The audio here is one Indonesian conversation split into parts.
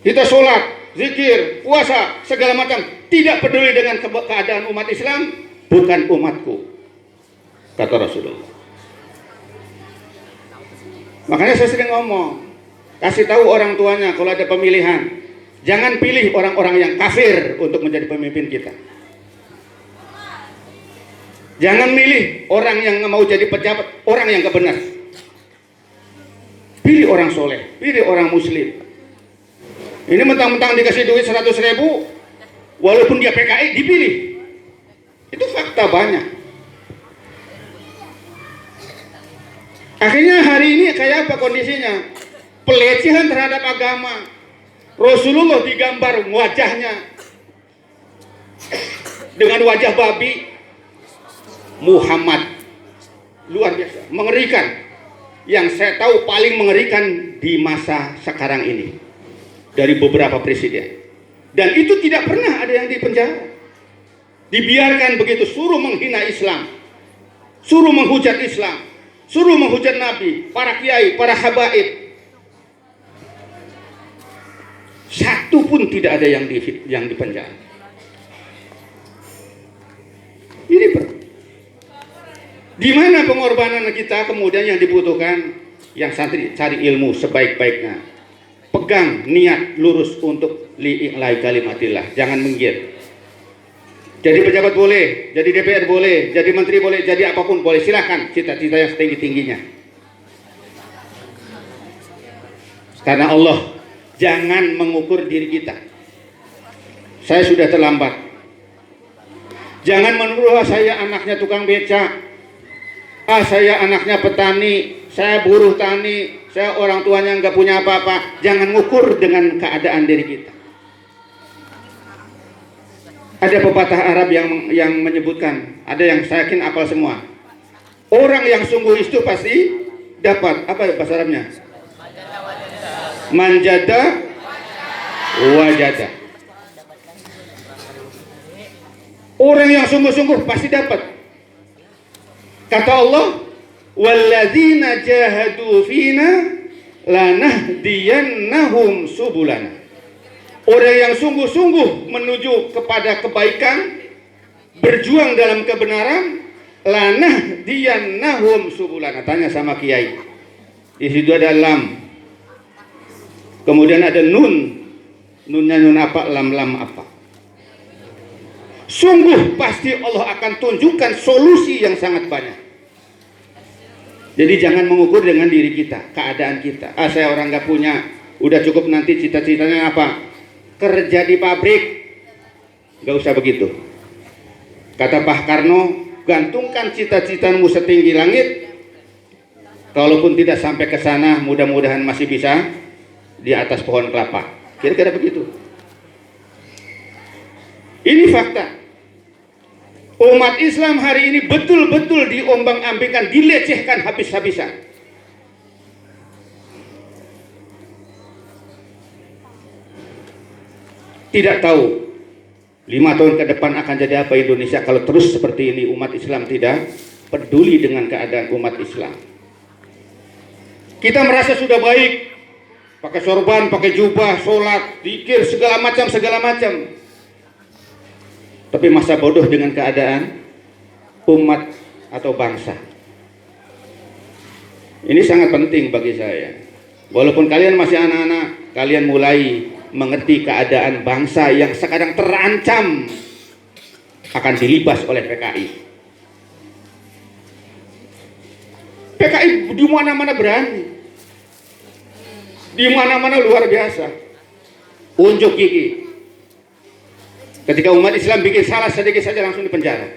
Kita sholat, zikir, puasa, segala macam, tidak peduli dengan keadaan umat Islam, bukan umatku, kata Rasulullah. Makanya saya sering ngomong, kasih tahu orang tuanya kalau ada pemilihan, jangan pilih orang-orang yang kafir untuk menjadi pemimpin kita. Jangan milih orang yang mau jadi pejabat, orang yang gak benar. Pilih orang soleh, pilih orang muslim. Ini mentang-mentang dikasih duit 100.000, walaupun dia PKI dipilih. Itu fakta banyak. Akhirnya hari ini kayak apa kondisinya? Pelecehan terhadap agama. Rasulullah digambar wajahnya dengan wajah babi. Muhammad, luar biasa, mengerikan. Yang saya tahu paling mengerikan di masa sekarang ini dari beberapa presiden. Dan itu tidak pernah ada yang dipenjara. Dibiarkan begitu, suruh menghina Islam, suruh menghujat Islam, suruh menghujat Nabi, para kiai, para habaib. Satu pun tidak ada yang dipenjara. Ini di mana pengorbanan kita kemudian yang dibutuhkan? Yang santri cari ilmu sebaik-baiknya. Pegang niat lurus untuk li'i'lai kalimatillah. Jangan minggir. Jadi pejabat boleh, jadi DPR boleh, jadi menteri boleh, jadi apapun boleh. Silahkan cita-cita yang setinggi-tingginya. Karena Allah jangan mengukur diri kita. Saya sudah terlambat. Jangan menuduh saya anaknya tukang beca. Saya anaknya petani, saya buruh tani, saya orang tuanya nggak punya apa-apa. Jangan ngukur dengan keadaan diri kita. Ada pepatah Arab yang menyebutkan, ada yang saya yakin apal semua. Orang yang sungguh itu pasti dapat, apa bahasa Arabnya? Manjada wajada. Orang yang sungguh-sungguh pasti dapat. Kata Allah, walladzina jahadu fina lanahdiyannahum subulana. Orang yang sungguh-sungguh menuju kepada kebaikan, berjuang dalam kebenaran, lanahdiyannahum subulana. Tanya sama kiai. Di situ ada lam. Kemudian ada nun. Nunnya nun apa, lam apa. Sungguh pasti Allah akan tunjukkan solusi yang sangat banyak. Jadi jangan mengukur dengan diri kita, keadaan kita. Saya orang gak punya, udah cukup nanti cita-citanya apa? Kerja di pabrik. Gak usah begitu. Kata Pak Karno, gantungkan cita-citamu setinggi langit. Kalaupun tidak sampai ke sana, mudah-mudahan masih bisa di atas pohon kelapa. Kira-kira begitu. Ini fakta. Umat Islam hari ini betul-betul diombang-ambingkan, dilecehkan habis-habisan. Tidak tahu 5 tahun ke depan akan jadi apa Indonesia kalau terus seperti ini. Umat Islam tidak peduli dengan keadaan umat Islam. Kita merasa sudah baik, pakai sorban, pakai jubah, sholat, zikir, segala macam. Tapi masa bodoh dengan keadaan umat atau bangsa. Ini sangat penting bagi saya. Walaupun kalian masih anak-anak, kalian mulai mengerti keadaan bangsa yang sekarang terancam akan dilibas oleh PKI. PKI di mana-mana berani. Di mana-mana luar biasa. Unjuk gigi. Ketika umat Islam bikin salah sedikit saja langsung dipenjara.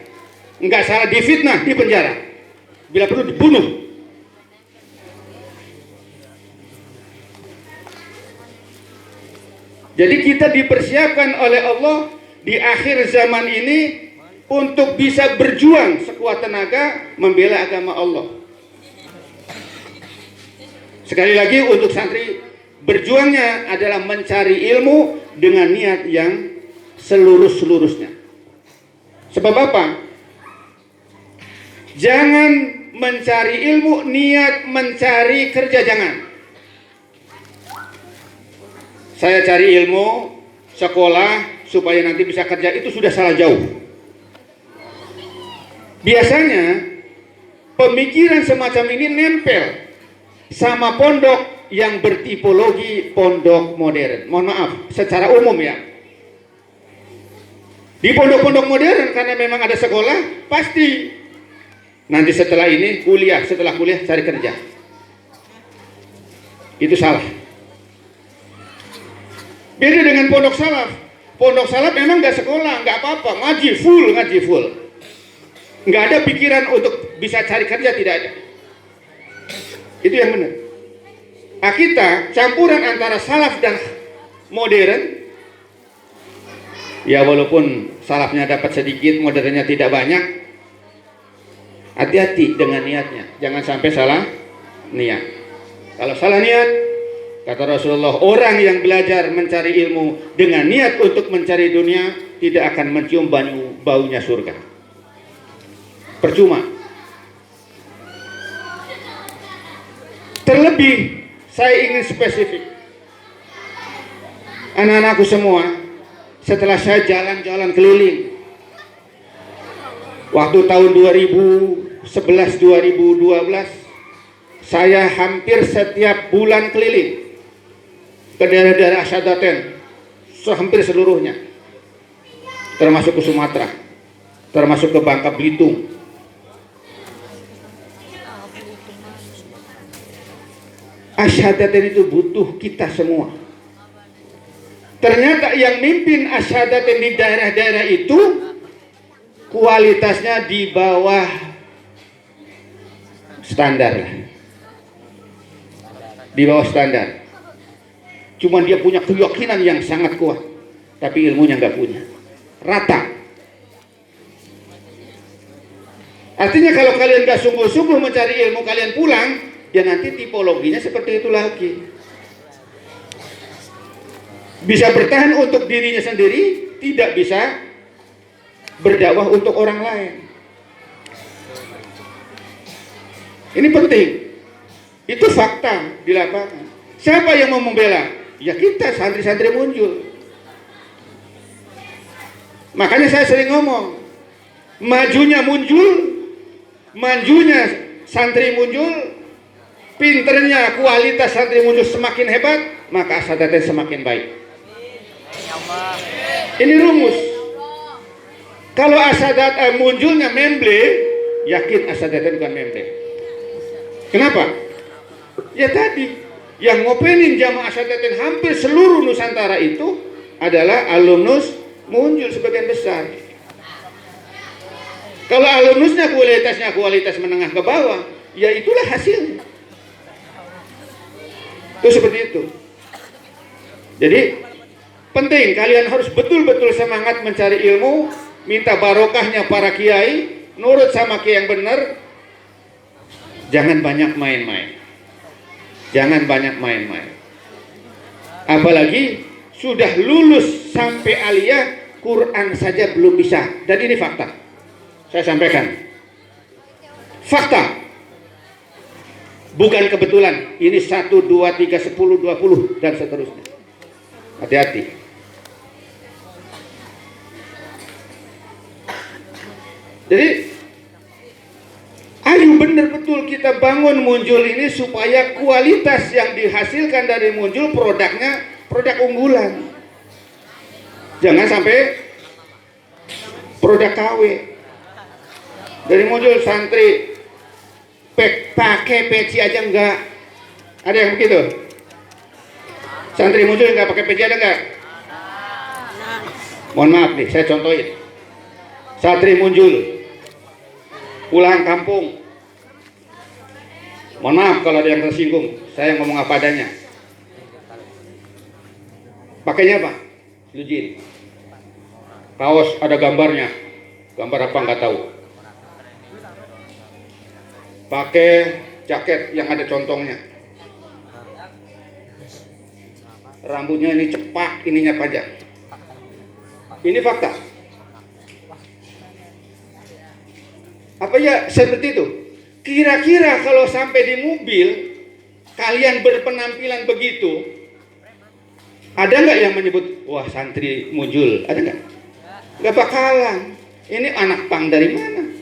Enggak salah difitnah, dipenjara. Bila perlu dibunuh. Jadi kita dipersiapkan oleh Allah di akhir zaman ini untuk bisa berjuang sekuat tenaga membela agama Allah. Sekali lagi untuk santri, berjuangnya adalah mencari ilmu dengan niat yang seluruh-seluruhnya. Sebab apa? Jangan mencari ilmu, niat mencari kerja, jangan. Saya cari ilmu, sekolah supaya nanti bisa kerja, itu sudah salah jauh. Biasanya pemikiran semacam ini nempel sama pondok yang bertipologi pondok modern. Mohon maaf, secara umum ya. Di pondok-pondok modern karena memang ada sekolah, pasti nanti setelah ini kuliah, setelah kuliah cari kerja. Itu salah. Beda dengan pondok salaf. Pondok salaf memang nggak sekolah, nggak apa-apa, ngaji full. Nggak ada pikiran untuk bisa cari kerja, tidak ada. Itu yang benar. Kita campuran antara salaf dan modern. Ya walaupun salafnya dapat sedikit, modernnya tidak banyak. Hati-hati dengan niatnya, jangan sampai salah niat. Kalau salah niat, kata Rasulullah, orang yang belajar mencari ilmu dengan niat untuk mencari dunia tidak akan mencium baunya surga. Percuma. Terlebih, saya ingin spesifik. Anak-anakku semua, setelah saya jalan-jalan keliling, waktu tahun 2011-2012, saya hampir setiap bulan keliling ke daerah-daerah Asyadaten, hampir seluruhnya, termasuk ke Sumatera, termasuk ke Bangka Belitung. Asyadaten itu butuh kita semua. Ternyata yang mimpin asyadaten di daerah-daerah itu kualitasnya di bawah standar. Di bawah standar. Cuma dia punya keyakinan yang sangat kuat, tapi ilmunya nggak punya. Rata. Artinya kalau kalian nggak sungguh-sungguh mencari ilmu, kalian pulang, ya nanti tipologinya seperti itu lagi. Bisa bertahan untuk dirinya sendiri, tidak bisa berdakwah untuk orang lain. Ini penting. Itu fakta di lapangan. Siapa yang mau membela? Ya kita, santri-santri muncul. Makanya saya sering ngomong, majunya santri muncul, pinternya kualitas santri muncul semakin hebat, maka asyadaten semakin baik. Ini rumus. Kalau asadat munculnya memble, yakin asadaten bukan memble. Kenapa? Ya tadi yang ngopenin jamaah asadaten hampir seluruh Nusantara itu adalah alumnus muncul sebagian besar. Kalau alumnusnya kualitas menengah ke bawah, ya itulah hasilnya. Itu seperti itu. Jadi penting kalian harus betul-betul semangat mencari ilmu, minta barokahnya para kiai, nurut sama kiai yang benar. Jangan banyak main-main. Jangan banyak main-main. Apalagi sudah lulus sampai aliyah, Quran saja belum bisa. Dan ini fakta. Saya sampaikan. Fakta. Bukan kebetulan. Ini 1, 2, 3, 10, 20 dan seterusnya. Hati-hati. Jadi ayo benar betul kita bangun muncul ini supaya kualitas yang dihasilkan dari muncul produknya produk unggulan. Jangan sampai produk KW. Dari muncul santri pakai peci aja enggak. Ada yang begitu? Santri muncul enggak pakai peci ada enggak? Mohon maaf nih, saya contohin. Santri muncul pulang kampung, mohon maaf kalau ada yang tersinggung, saya ngomong apa adanya. Pakainya apa? Lujin, kaos ada gambarnya, gambar apa nggak tahu. Pakai jaket yang ada contongnya, rambutnya ini cepak, ininya panjang. Ini fakta. Apa ya seperti itu? Kira-kira kalau sampai di mobil kalian berpenampilan begitu, Ada nggak yang menyebut, wah santri muncul? Ada nggak? Nggak bakalan. Ini anak pang dari mana?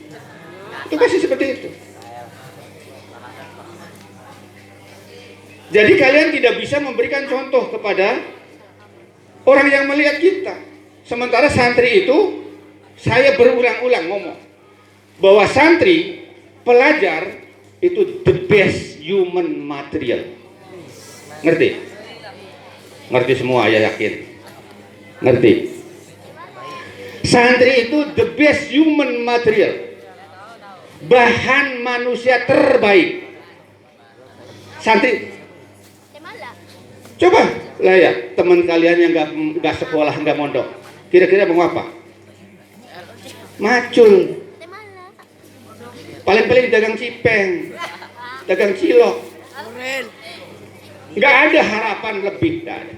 Itu pasti seperti itu. Jadi kalian tidak bisa memberikan contoh kepada orang yang melihat kita. Sementara santri itu, saya berulang-ulang ngomong bahwa santri, pelajar itu the best human material. Ngerti? Ngerti semua, ya yakin? Ngerti? Santri itu the best human material, bahan manusia terbaik. Santri, coba lah ya teman kalian yang nggak sekolah, nggak mondok, kira-kira mau apa? Macul, paling-paling dagang cipeng, dagang cilok, nggak ada harapan lebih, nggak ada.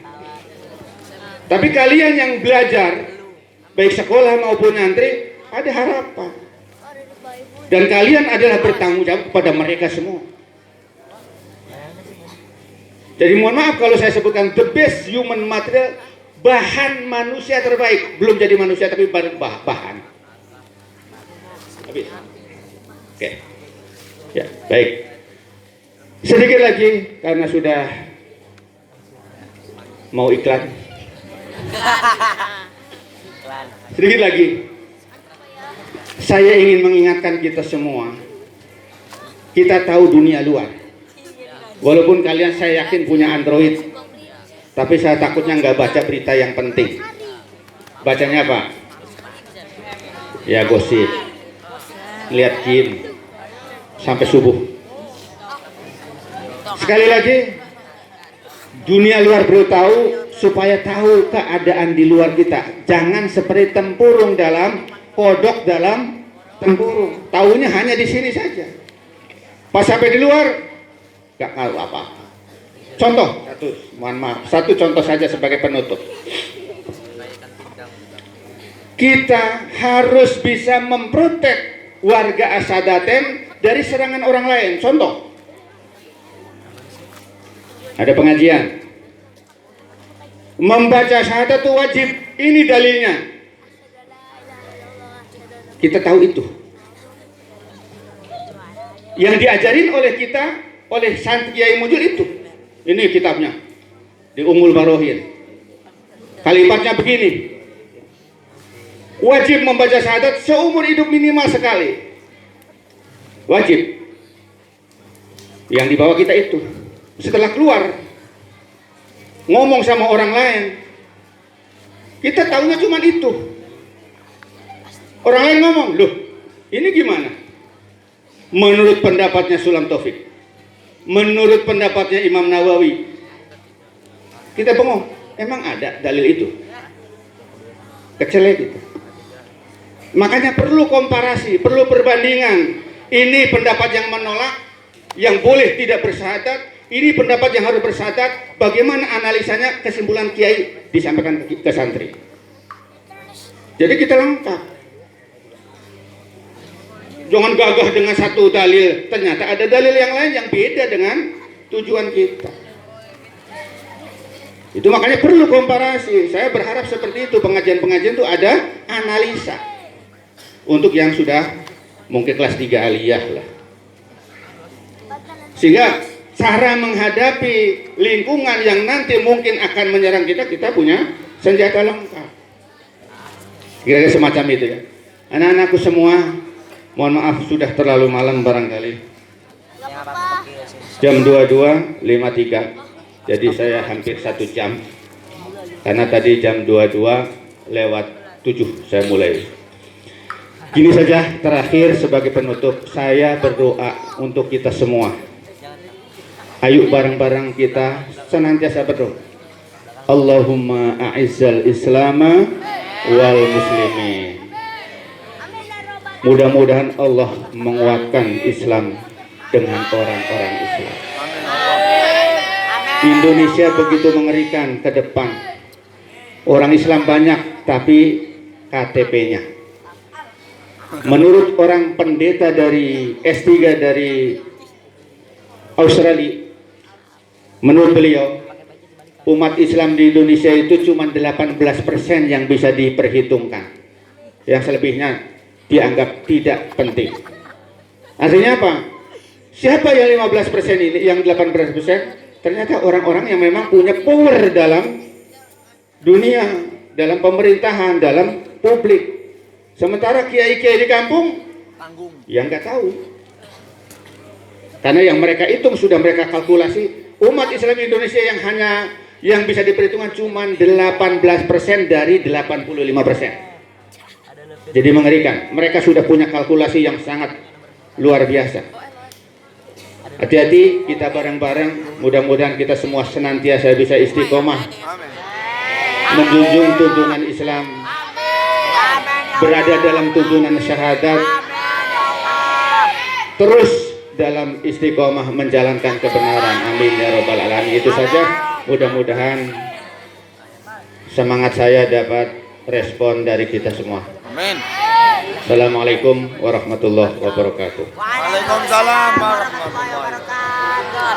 Tapi kalian yang belajar, baik sekolah maupun antri, ada harapan. Dan kalian adalah bertanggung jawab kepada mereka semua. Jadi mohon maaf kalau saya sebutkan the best human material, bahan manusia terbaik. Belum jadi manusia tapi bahan. Habis. Oke. Ya, baik. Sedikit lagi karena sudah mau iklan. Sedikit lagi. Saya ingin mengingatkan kita semua. Kita tahu dunia luar. Walaupun kalian saya yakin punya Android, tapi saya takutnya nggak baca berita yang penting. Bacanya apa? Ya gosip, lihat game sampai subuh. Sekali lagi, dunia luar perlu tahu supaya tahu keadaan di luar kita. Jangan seperti tempurung dalam kodok dalam tempurung. Tahunya hanya di sini saja. Pas sampai di luar, nggak tahu apa-apa. Contoh, satu contoh saja sebagai penutup. Kita harus bisa memprotek warga Asadaten dari serangan orang lain. Contoh, ada pengajian, membaca syahadat itu wajib. Ini dalilnya. Kita tahu itu. Yang diajarin oleh kita, oleh Santri Kiai Mujul itu. Ini kitabnya di Ummul Barohin. Kalimatnya begini: wajib membaca syahadat seumur hidup minimal sekali. Wajib. Yang dibawa kita itu. Setelah keluar ngomong sama orang lain, kita tahunya cuma itu. Orang lain ngomong, loh ini gimana? Menurut pendapatnya Sulam Taufik, menurut pendapatnya Imam Nawawi, kita bengong. Emang ada dalil itu? Kecelek gitu. Makanya perlu komparasi, perlu perbandingan. Ini pendapat yang menolak, yang boleh tidak bersyahadat. Ini pendapat yang harus bersyahadat. Bagaimana analisanya, kesimpulan kiai disampaikan ke santri. Jadi kita lengkap. Jangan gagah dengan satu dalil, ternyata ada dalil yang lain yang beda dengan tujuan kita. Itu makanya perlu komparasi. Saya berharap seperti itu, pengajian-pengajian itu ada analisa. Untuk yang sudah mungkin kelas 3 aliyah lah. Sehingga cara menghadapi lingkungan yang nanti mungkin akan menyerang kita, kita punya senjata lengkap. Kira-kira semacam itu ya. Anak-anakku semua, mohon maaf sudah terlalu malam barangkali. Jam 22.53. Jadi saya hampir 1 jam. Karena tadi jam 22:07 saya mulai. Gini saja terakhir sebagai penutup, saya berdoa untuk kita semua. Ayo bareng-bareng kita senantiasa berdoa. Allahumma a'izzal islama wal muslimin. Mudah-mudahan Allah menguatkan Islam dengan orang-orang Islam. Indonesia begitu mengerikan ke depan. Orang Islam banyak, tapi KTP-nya. Menurut orang pendeta dari S3 dari Australia, menurut beliau, umat Islam di Indonesia itu cuma 18% yang bisa diperhitungkan. Yang selebihnya dianggap tidak penting. Artinya apa? Siapa yang 15% ini, yang 18%? Ternyata orang-orang yang memang punya power dalam dunia, dalam pemerintahan, dalam publik. Sementara kiai-kiai di kampung yang nggak tahu. Karena yang mereka hitung sudah mereka kalkulasi, umat Islam Indonesia yang bisa diperhitungkan cuma 18% dari 85%. Jadi mengerikan. Mereka sudah punya kalkulasi yang sangat luar biasa. Hati-hati, kita bareng-bareng. Mudah-mudahan kita semua senantiasa bisa istiqomah menjunjung tuntunan Islam, berada dalam tuntunan syahadat, terus dalam istiqomah menjalankan kebenaran. Amin ya robbal alamin. Itu saja. Mudah-mudahan semangat saya dapat respon dari kita semua. Amin. Assalamualaikum warahmatullahi wabarakatuh. Waalaikumsalam warahmatullahi wabarakatuh.